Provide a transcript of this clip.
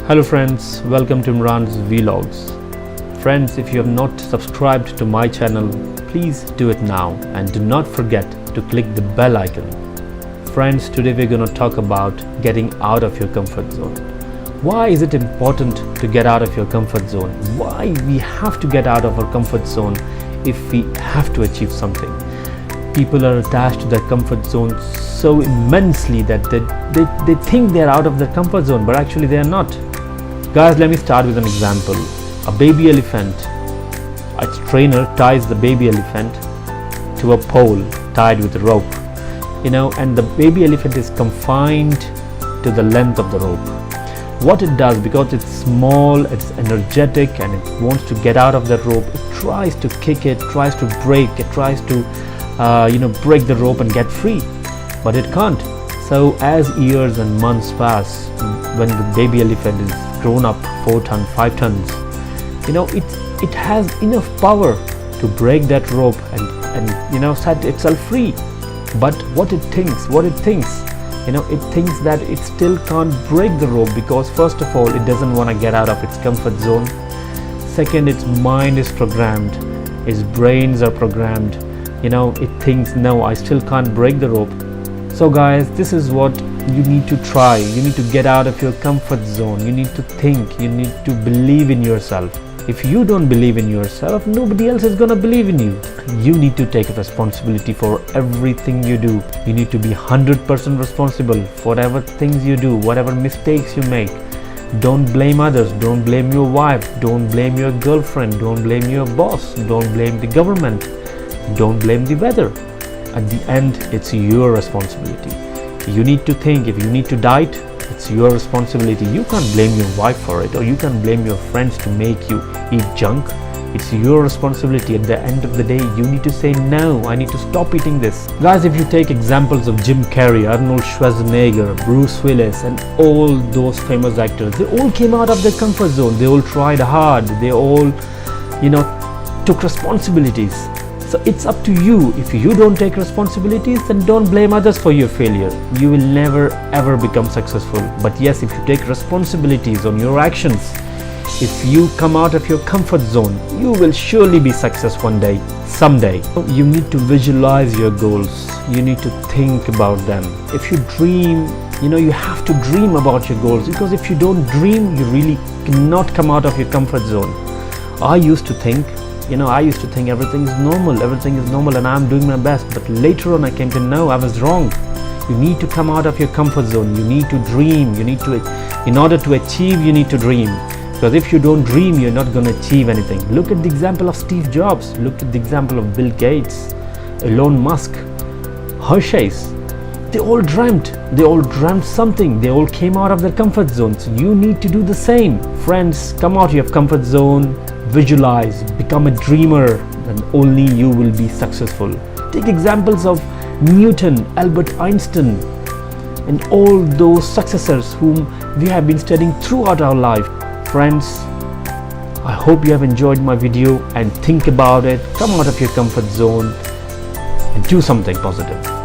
Hello friends, welcome to Imran's Vlogs. Friends, if you have not subscribed to my channel, please do it now and do not forget to click the bell icon. Friends, today we're going to talk about getting out of your comfort zone. Why is it important to get out of your comfort zone? Why we have to get out of our comfort zone if we have to achieve something? People are attached to their comfort zone so immensely that they think they're out of their comfort zone, but actually they are not. Guys, let me start with an example. A baby elephant, its trainer ties the baby elephant to a pole tied with a rope, and the baby elephant is confined to the length of the rope. What it does, because it's small, it's energetic, and it wants to get out of that rope, it tries to kick it, tries to break, it tries to break the rope and get free, but it can't. So as years and months pass, when the baby elephant is grown up 4 tons, 5 tons, it has enough power to break that rope and set itself free. But what it thinks, it thinks that it still can't break the rope, because first of all, it doesn't want to get out of its comfort zone. Second, its mind is programmed, its brains are programmed. It thinks, no, I still can't break the rope. So guys, this is what you need to try. You need to get out of your comfort zone. You need to think, you need to believe in yourself. If you don't believe in yourself, nobody else is gonna believe in you. You need to take responsibility for everything you do. You need to be 100% responsible for whatever things you do, whatever mistakes you make. Don't blame others, don't blame your wife, don't blame your girlfriend, don't blame your boss, don't blame the government, don't blame the weather. At the end, it's your responsibility. You need to think. If you need to diet, it's your responsibility. You can't blame your wife for it, or you can't blame your friends to make you eat junk. It's your responsibility. At the end of the day, you need to say, no, I need to stop eating this. Guys, if you take examples of Jim Carrey, Arnold Schwarzenegger, Bruce Willis, and all those famous actors, they all came out of their comfort zone. They all tried hard. They all, took responsibilities. So it's up to you. If you don't take responsibilities, then don't blame others for your failure. You will never ever become successful. But yes, if you take responsibilities on your actions, if you come out of your comfort zone, you will surely be successful one day, someday. You need to visualize your goals. You need to think about them. If you dream, you have to dream about your goals, because if you don't dream, you really cannot come out of your comfort zone. I used to think everything is normal and I'm doing my best, but later on I came to know I was wrong. You need to come out of your comfort zone. You need to dream. In order to achieve, you need to dream, because if you don't dream, you're not going to achieve anything. Look at the example of Steve Jobs. Look at the example of Bill Gates, Elon Musk, Hershey's. They all dreamt something. They all came out of their comfort zone. So you need to do the same. Friends, come out of your comfort zone. Visualize, become a dreamer, and only you will be successful. Take examples of Newton, Albert Einstein, and all those successors whom we have been studying throughout our life. Friends, I hope you have enjoyed my video, and think about it. Come out of your comfort zone and do something positive.